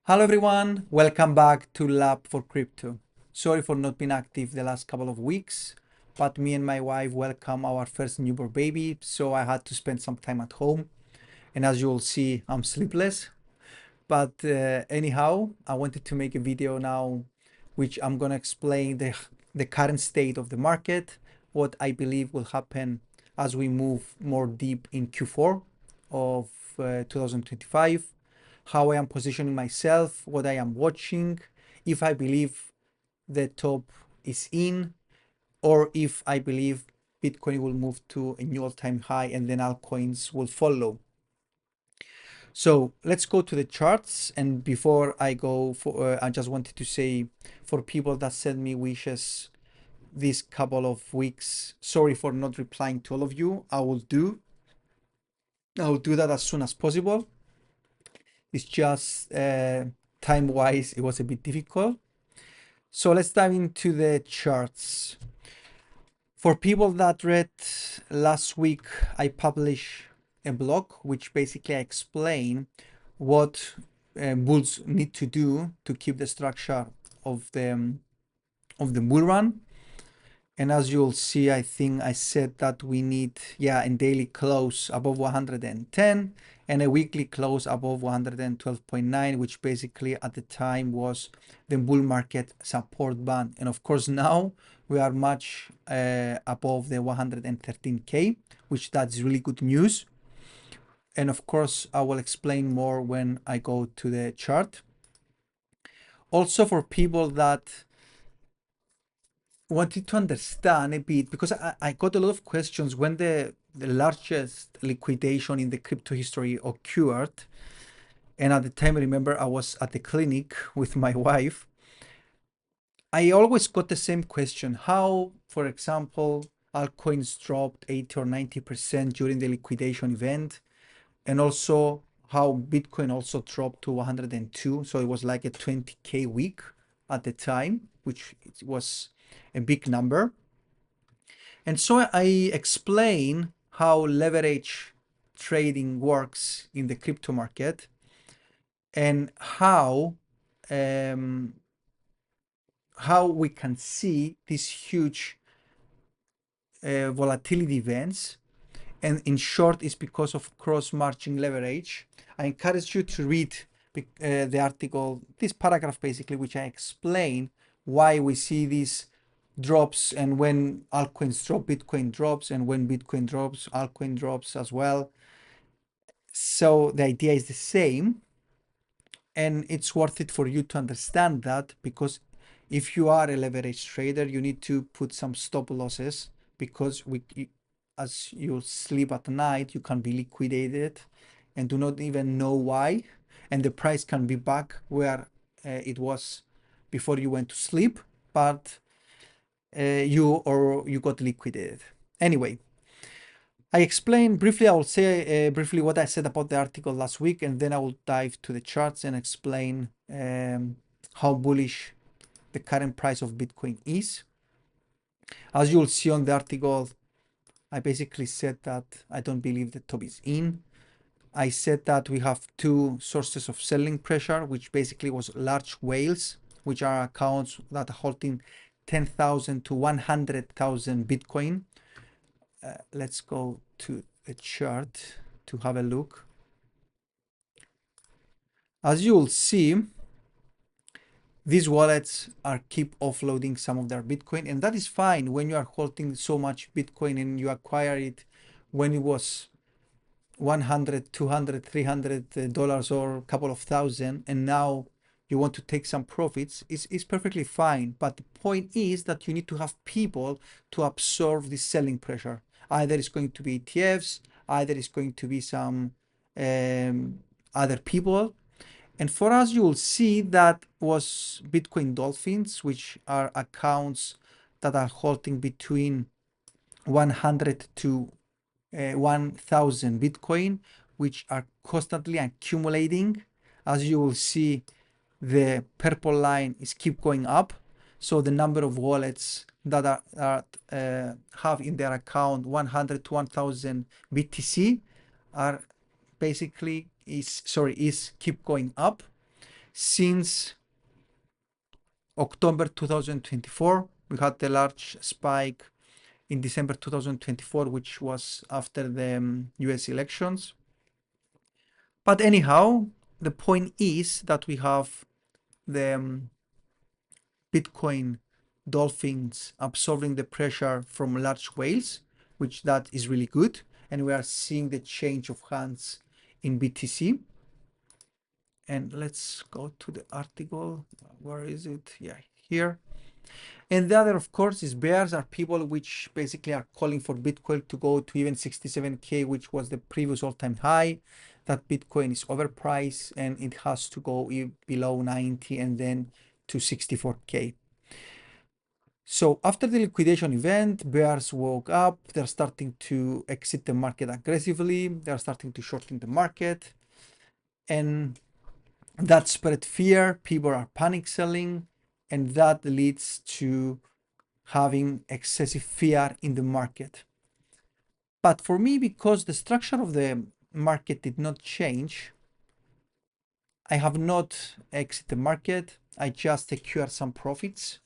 Hello everyone, welcome back to Lab4crypto. Sorry for not being active the last couple of weeks, but me and my wife welcome our first newborn baby, so I had to spend some time at home. And as you will see, I'm sleepless. But anyhow, I wanted to make a video now, which I'm gonna explain the current state of the market, what I believe will happen as we move more deep in Q4 of 2025, how I am positioning myself, what I am watching, if I believe the top is in, or if I believe Bitcoin will move to a new all-time high and then altcoins will follow. So let's go to the charts. And before I go, I just wanted to say for people that send me wishes this couple of weeks, sorry for not replying to all of you. I'll do that as soon as possible. It's just time-wise, it was a bit difficult. So let's dive into the charts. For people that read last week, I published a blog which basically explain what bulls need to do to keep the structure of the bull run. And as you'll see, I think I said that we need, a daily close above 110 and a weekly close above 112.9, which basically at the time was the bull market support band. And of course, now we are much above the 113K, which that's really good news. And of course, I will explain more when I go to the chart. Also, for people that wanted to understand a bit, because I got a lot of questions when the largest liquidation in the crypto history occurred. And at the time, I remember I was at the clinic with my wife. I always got the same question: how, for example, altcoins dropped 80 or 90% during the liquidation event, and also how Bitcoin also dropped to 102. So it was like a 20K week at the time, which was a big number. And so I explain how leverage trading works in the crypto market and um, how we can see these huge volatility events. And in short, it's because of cross-margin leverage. I encourage you to read the article, this paragraph basically, which I explain why we see these drops, and when altcoins drop, Bitcoin drops, and when Bitcoin drops, altcoin drops as well. So the idea is the same, and it's worth it for you to understand that, because if you are a leverage trader, you need to put some stop losses, because as you sleep at night, you can be liquidated and do not even know why, and the price can be back where it was before you went to sleep, but you got liquidated. Anyway, I explained briefly, I will say briefly what I said about the article last week, and then I will dive to the charts and explain how bullish the current price of Bitcoin is. As you will see on the article, I basically said that I don't believe the top is in. I said that we have two sources of selling pressure, which basically was large whales, which are accounts that are holding 10,000 to 100,000 Bitcoin. Let's go to the chart to have a look. As you will see, these wallets are keep offloading some of their Bitcoin, and that is fine when you are holding so much Bitcoin and you acquire it when it was 100, 200, $300 or a couple of thousand, and now you want to take some profits. It's perfectly fine. But the point is that you need to have people to absorb this selling pressure. Either it's going to be ETFs, either it's going to be some other people. And for us, you will see that was Bitcoin Dolphins, which are accounts that are holding between 100 to 1,000 Bitcoin, which are constantly accumulating. As you will see, the purple line is keep going up. So the number of wallets that have in their account 100 to 1,000 BTC are basically is keep going up. since October 2024. We had the large spike in December 2024, which was after the US elections. But anyhow, the point is that we have the Bitcoin dolphins absorbing the pressure from large whales, which that is really good. And we are seeing the change of hands in BTC. And let's go to the article. Where is it? Yeah, here. And the other, of course, is bears are people which basically are calling for Bitcoin to go to even 67K, which was the previous all-time high, that Bitcoin is overpriced and it has to go below 90 and then to 64K. So after the liquidation event, bears woke up. They're starting to exit the market aggressively. They're starting to shorten the market. And that spread fear. People are panic selling. And that leads to having excessive fear in the market. But for me, because the structure of the market did not change, I have not exited the market. I just secured some profits.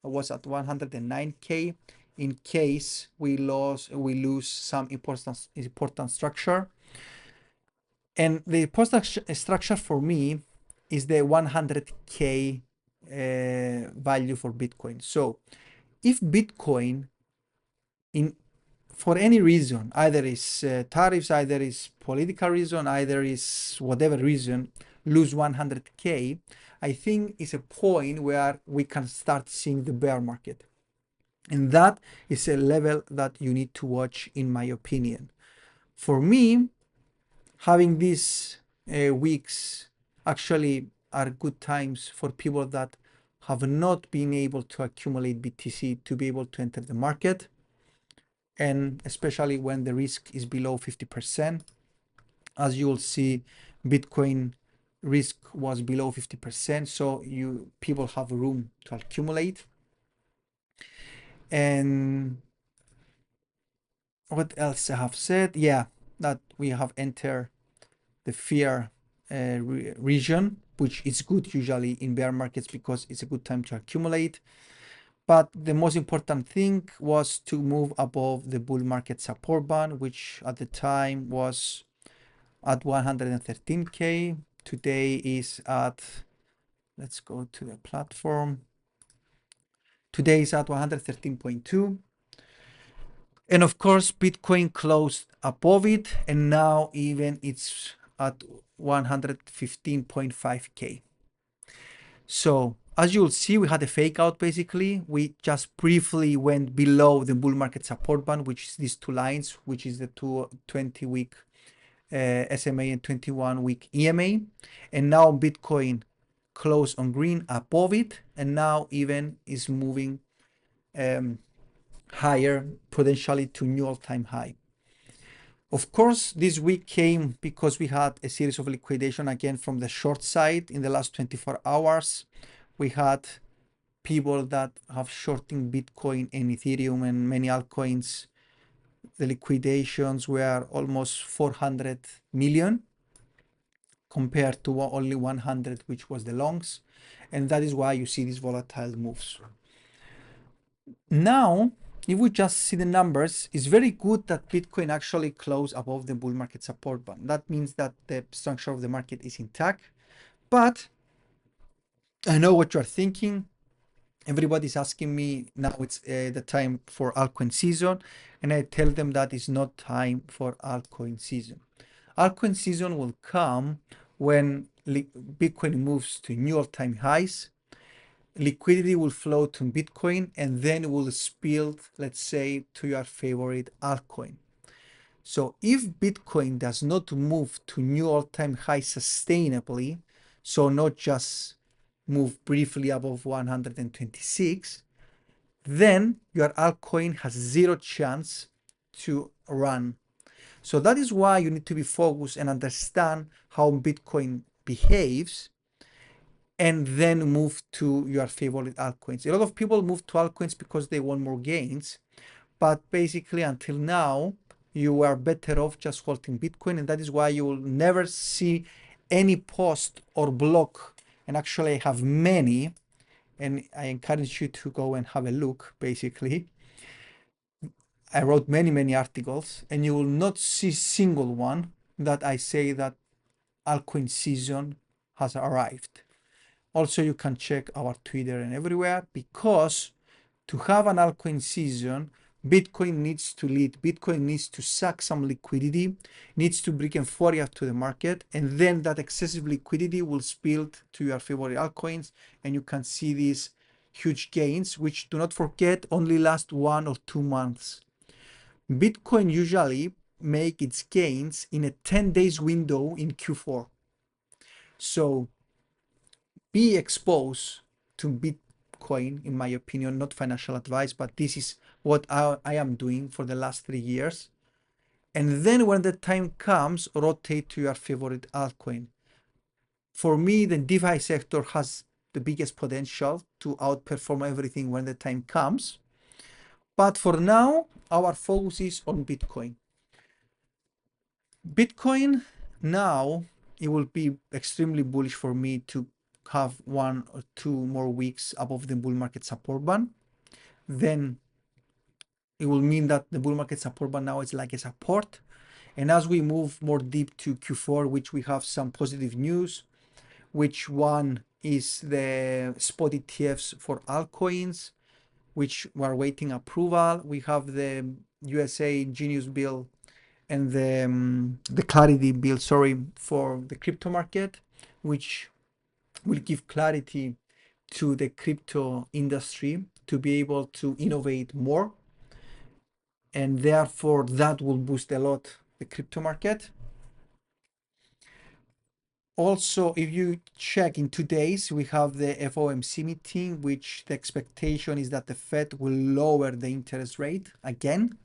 I was at 109K in case we lose some important structure. And the important structure for me is the 100K value for Bitcoin. So if Bitcoin for any reason, either is tariffs, either is political reason, either is whatever reason, lose 100K, I think is a point where we can start seeing the bear market. And that is a level that you need to watch, in my opinion. For me, having these weeks actually are good times for people that have not been able to accumulate BTC to be able to enter the market. And especially when the risk is below 50%. As you will see, Bitcoin risk was below 50%, so people have room to accumulate. And what else I have said? Yeah, that we have entered the fear region, which is good usually in bear markets because it's a good time to accumulate. But the most important thing was to move above the bull market support band, which at the time was at 113K. Today is at, let's go to the platform. Today is at 113.2. And of course, Bitcoin closed above it, and now even it's at 115.5K. So as you'll see, we had a fake out basically. We just briefly went below the bull market support band, which is these two lines, which is the 20-week SMA and 21-week EMA. And now Bitcoin closed on green above it, and now even is moving higher, potentially to new all-time high. Of course, this week came because we had a series of liquidation again from the short side in the last 24 hours. We had people that have shorting Bitcoin and Ethereum and many altcoins. The liquidations were almost 400 million compared to only 100, which was the longs. And that is why you see these volatile moves. Now, if we just see the numbers, it's very good that Bitcoin actually closed above the bull market support band. That means that the structure of the market is intact. But I know what you're thinking. Everybody's asking me now it's the time for altcoin season, and I tell them that it's not time for altcoin season. Altcoin season will come when Bitcoin moves to new all-time highs. Liquidity will flow to Bitcoin and then will spill, let's say, to your favorite altcoin. So if Bitcoin does not move to new all-time high sustainably, so not just move briefly above 126, then your altcoin has zero chance to run. So that is why you need to be focused and understand how Bitcoin behaves and then move to your favorite altcoins. A lot of people move to altcoins because they want more gains, but basically until now, you are better off just holding Bitcoin, and that is why you will never see any post or blog and actually I have many, and I encourage you to go and have a look. Basically, I wrote many articles, and you will not see single one that I say that altcoin season has arrived. Also, you can check our Twitter and everywhere, because to have an altcoin season, Bitcoin needs to lead. Bitcoin needs to suck some liquidity, needs to bring euphoria to the market, and then that excessive liquidity will spill to your favorite altcoins, and you can see these huge gains, which, do not forget, only last 1 or 2 months. Bitcoin usually make its gains in a 10 days window in Q4. So be exposed to Bitcoin, in my opinion, not financial advice, but this is what I am doing for the last 3 years. And then when the time comes, rotate to your favorite altcoin. For me, the DeFi sector has the biggest potential to outperform everything when the time comes. But for now, our focus is on Bitcoin. Bitcoin now, it will be extremely bullish for me to have 1 or 2 more weeks above the bull market support band. Then it will mean that the bull market support band now is like a support. And as we move more deep to Q4, which we have some positive news, which one is the spot ETFs for altcoins, which we're waiting approval. We have the USA Genius bill and the clarity bill, sorry, for the crypto market, which will give clarity to the crypto industry to be able to innovate more, and therefore that will boost a lot the crypto market. Also, if you check in 2 days, we have the FOMC meeting, which the expectation is that the Fed will lower the interest rate again,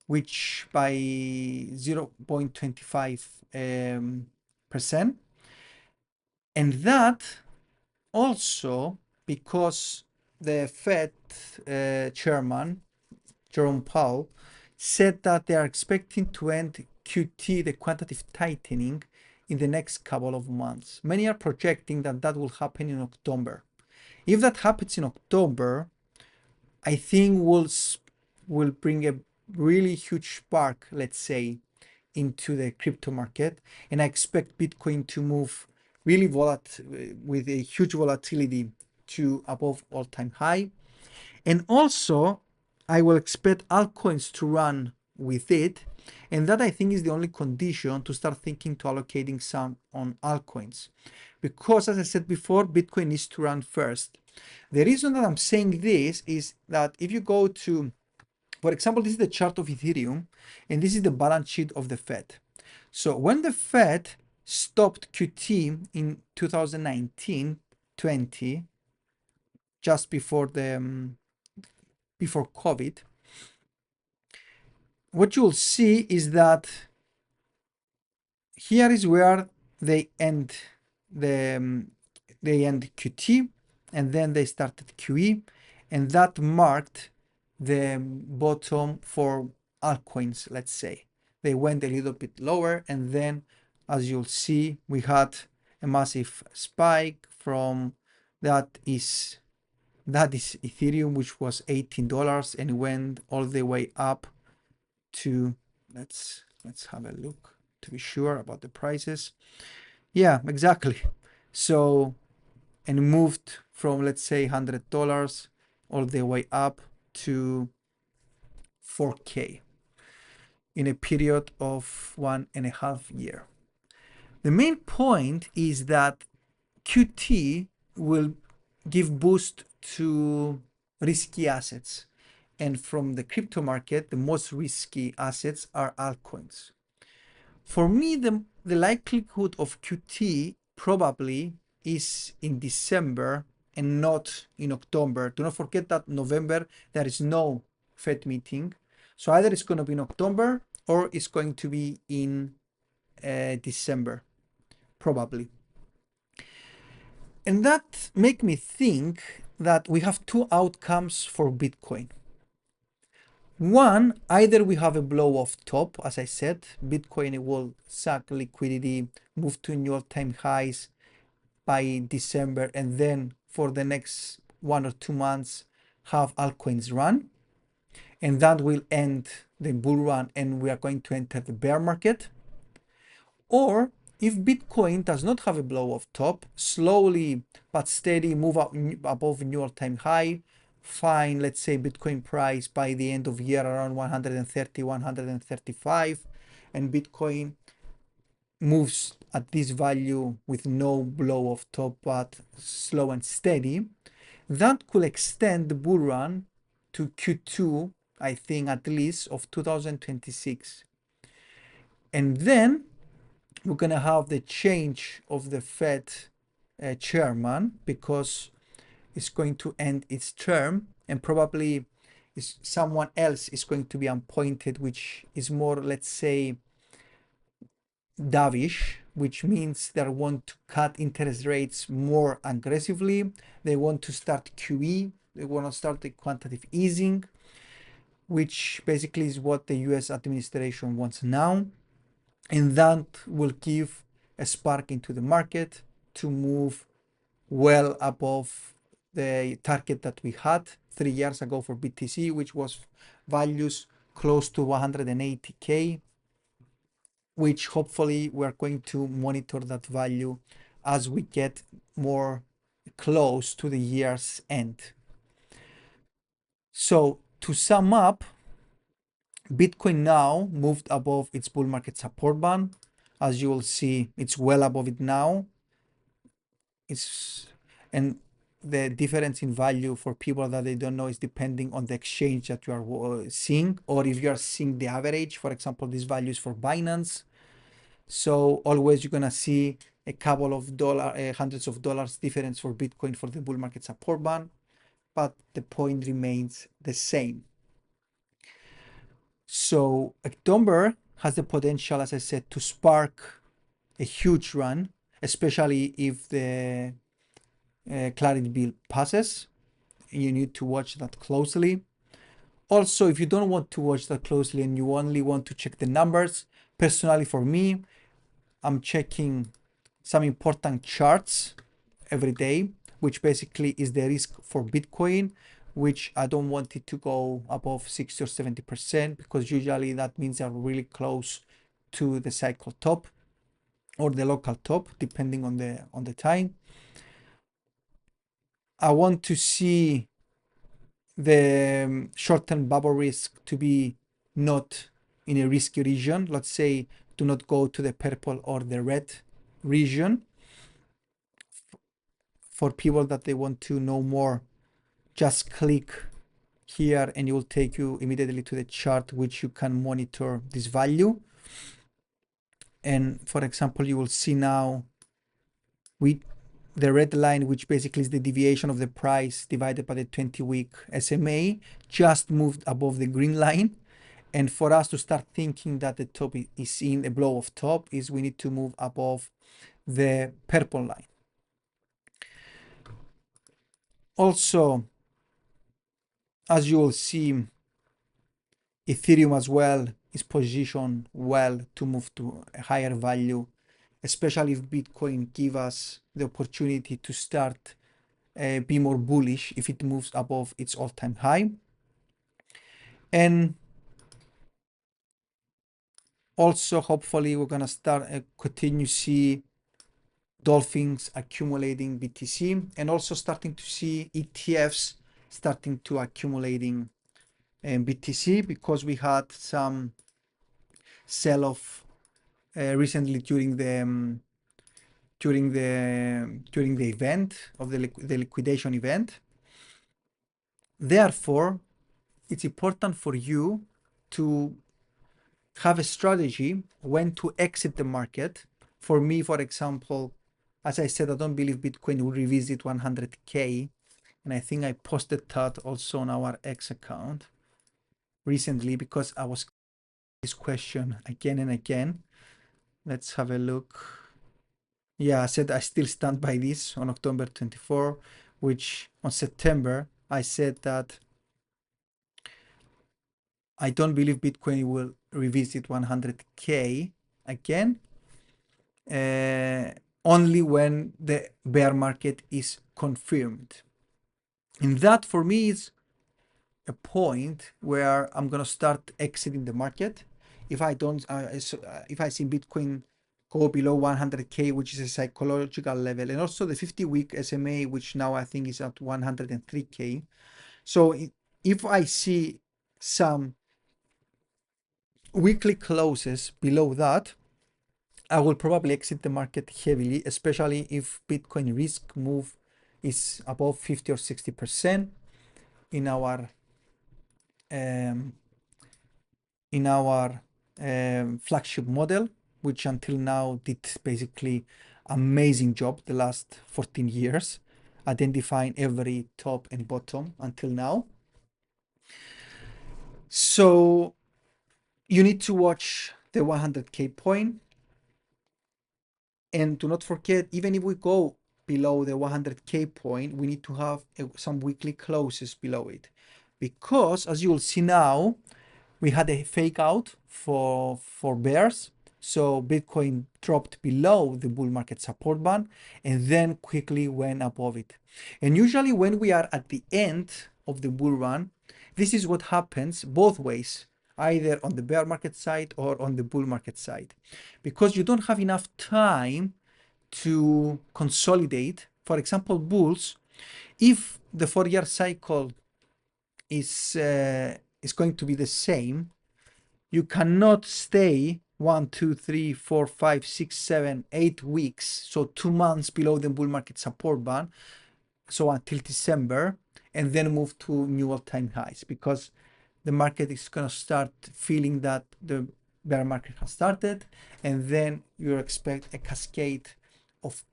which by 0.25%. And that also because the Fed chairman, Jerome Powell, said that they are expecting to end QT, the quantitative tightening, in the next couple of months. Many are projecting that that will happen in October. If that happens in October, I think will bring a really huge spark, let's say, into the crypto market, and I expect Bitcoin to move really with a huge volatility to above all-time high. And also, I will expect altcoins to run with it, and that I think is the only condition to start thinking to allocating some on altcoins, because as I said before, Bitcoin needs to run first. The reason that I'm saying this is that if you go to, for example, this is the chart of Ethereum, and this is the balance sheet of the Fed. So when the Fed stopped QT in 2019-20, just before COVID, what you'll see is that here is where they end QT, and then they started QE, and that marked the bottom for altcoins. Let's say they went a little bit lower, and then, as you'll see, we had a massive spike from that is Ethereum, which was $18, and went all the way up to, let's have a look to be sure about the prices. Yeah, exactly. So, and moved from, let's say, $100 all the way up to 4K in a period of 1.5 years. The main point is that QT will give boost to risky assets, and from the crypto market, the most risky assets are altcoins. For me, the likelihood of QT probably is in December and not in October. Do not forget that November there is no Fed meeting, so either it's going to be in October or it's going to be in December, probably. And that make me think that we have two outcomes for Bitcoin. One, either we have a blow off top, as I said, Bitcoin will suck liquidity, move to new all-time highs, by December, and then for the next 1 or 2 months have altcoins run, and that will end the bull run and we are going to enter the bear market. Or if Bitcoin does not have a blow off top, slowly but steady move up above new all-time high, fine, let's say Bitcoin price by the end of year around 130, 135, and Bitcoin moves at this value with no blow off top but slow and steady, that could extend the bull run to Q2, I think at least, of 2026. And then we're going to have the change of the Fed chairman, because it's going to end its term, and probably someone else is going to be appointed, which is more, let's say, dovish, which means they want to cut interest rates more aggressively. They want to start QE. They want to start the quantitative easing, which basically is what the US administration wants now. And that will give a spark into the market to move well above the target that we had 3 years ago for BTC, which was values close to 180K, which hopefully we're going to monitor that value as we get more close to the year's end. So to sum up, Bitcoin now moved above its bull market support band. As you will see, it's well above it now. And the difference in value for people that they don't know is depending on the exchange that you are seeing, or if you are seeing the average. For example, this value is for Binance. So always you're gonna see a couple of hundreds of dollars difference for Bitcoin for the bull market support band, but the point remains the same. So October has the potential, as I said, to spark a huge run, especially if the Clarity Bill passes. You need to watch that closely. Also, if you don't want to watch that closely and you only want to check the numbers, personally for me, I'm checking some important charts every day, which basically is the risk for Bitcoin, which I don't want it to go above 60 or 70%, because usually that means they're really close to the cycle top or the local top, depending on the time. I want to see the short-term bubble risk to be not in a risky region. Let's say do not go to the purple or the red region. For people that they want to know more, just click here and it will take you immediately to the chart, which you can monitor this value. And for example, you will see now the red line, which basically is the deviation of the price divided by the 20-week SMA, just moved above the green line. And for us to start thinking that the top is in a blow of top, is we need to move above the purple line. Also, as you will see, Ethereum as well is positioned well to move to a higher value, especially if Bitcoin give us the opportunity to start be more bullish if it moves above its all-time high. And also, hopefully, we're gonna start continue see dolphins accumulating BTC, and also starting to see ETFs starting to accumulating BTC, because we had some sell-off recently during the event of the liquidation event. Therefore, it's important for you to have a strategy when to exit the market. For me, for example, as I said, I don't believe Bitcoin will revisit 100K. And I think I posted that also on our X account recently, because I was this question again and again. Let's have a look. Yeah, I said I still stand by this on October 24, which on September, I said that I don't believe Bitcoin will revisit 100K again. only when the bear market is confirmed. And that for me is a point where I'm gonna start exiting the market. If I don't, if I see Bitcoin go below 100k, which is a psychological level, and also the 50-week SMA, which now I think is at 103k. So if I see some weekly closes below that, I will probably exit the market heavily, especially if Bitcoin risk move is above 50 or 60% in our um, in our flagship model, which until now did basically amazing job the last 14 years, identifying every top and bottom until now. So you need to watch the 100k point, and do not forget, even if we go below the 100k point, we need to have some weekly closes below it, because as you will see now, we had a fake out for bears. So Bitcoin dropped below the bull market support band and then quickly went above it. And usually when we are at the end of the bull run, this is what happens both ways, either on the bear market side or on the bull market side, because you don't have enough time to consolidate. For example, bulls, if the 4-year cycle is going to be the same, you cannot stay 1, 2, 3, 4, 5, 6, 7, 8 weeks, so 2 months below the bull market support band, so until December, and then move to new all-time highs, because the market is going to start feeling that the bear market has started, and then you expect a cascade of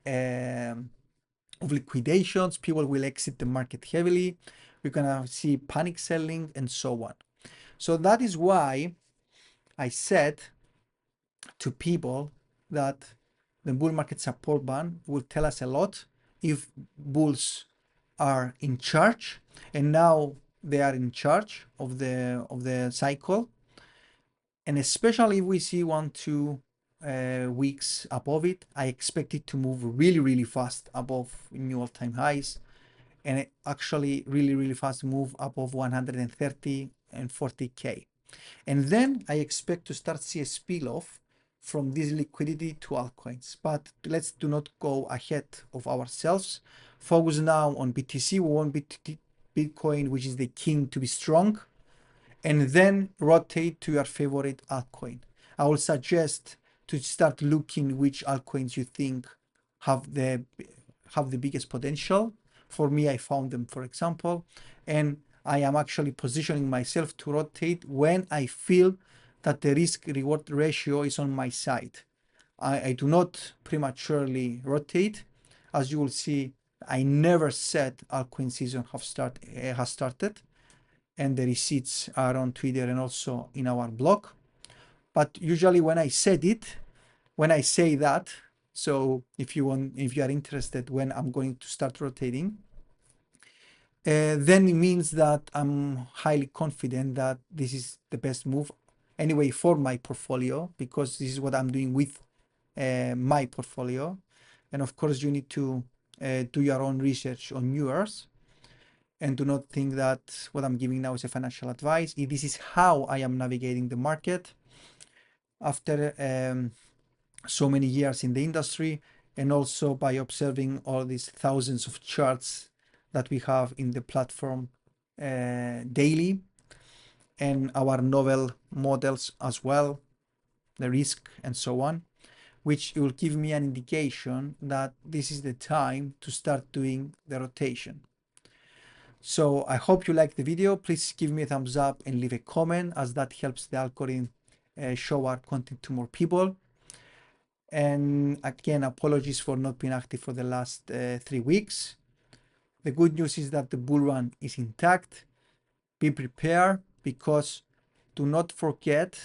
liquidations. People will exit the market heavily. We're going to see panic selling and so on. So that is why I said to people that the bull market support band will tell us a lot if bulls are in charge, and now they are in charge of the cycle, and especially if we see 1, 2 weeks above it, I expect it to move really fast above new all-time highs, and it actually really fast move above 130 and 40k. And then I expect to start see a spill off from this liquidity to altcoins. But let's do not go ahead of ourselves. Focus now on BTC. We want Bitcoin, which is the king, to be strong, and then rotate to your favorite altcoin. I will suggest to start looking which altcoins you think have the biggest potential. For me, I found them, for example, and I am actually positioning myself to rotate when I feel that the risk reward ratio is on my side. I do not prematurely rotate. As you will see, I never said altcoin season has started, and the receipts are on Twitter and also in our blog. But usually when I say that, so if you are interested when I'm going to start rotating, then it means that I'm highly confident that this is the best move anyway for my portfolio, because this is what I'm doing with my portfolio. And of course, you need to do your own research on yours, and do not think that what I'm giving now is a financial advice. This is how I am navigating the market after so many years in the industry, and also by observing all these thousands of charts that we have in the platform daily, and our novel models as well, the risk and so on, which will give me an indication that this is the time to start doing the rotation. So I hope you liked the video. Please give me a thumbs up and leave a comment, as that helps the algorithm show our content to more people. And again, apologies for not being active for the last 3 weeks. The good news is that the bull run is intact. Be prepared, because do not forget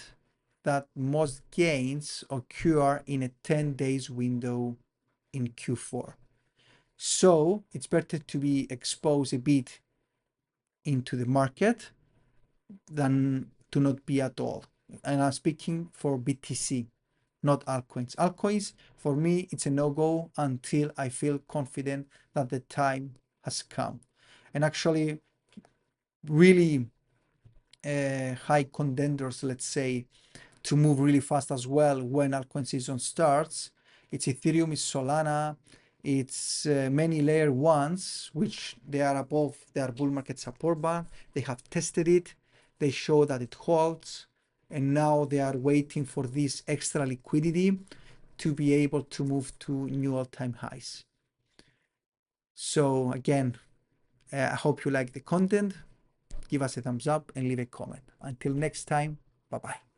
that most gains occur in a 10 days window in Q4. So it's better to be exposed a bit into the market than to not be at all. And I'm speaking for BTC. not altcoins. Altcoins, for me, it's a no-go until I feel confident that the time has come. And actually, really high contenders, let's say, to move really fast as well when altcoin season starts. It's Ethereum, it's Solana, it's many layer ones, which they are above their bull market support band. They have tested it, they show that it holds, and now they are waiting for this extra liquidity to be able to move to new all-time highs. So again, I hope you like the content. Give us a thumbs up and leave a comment. Until next time, bye bye.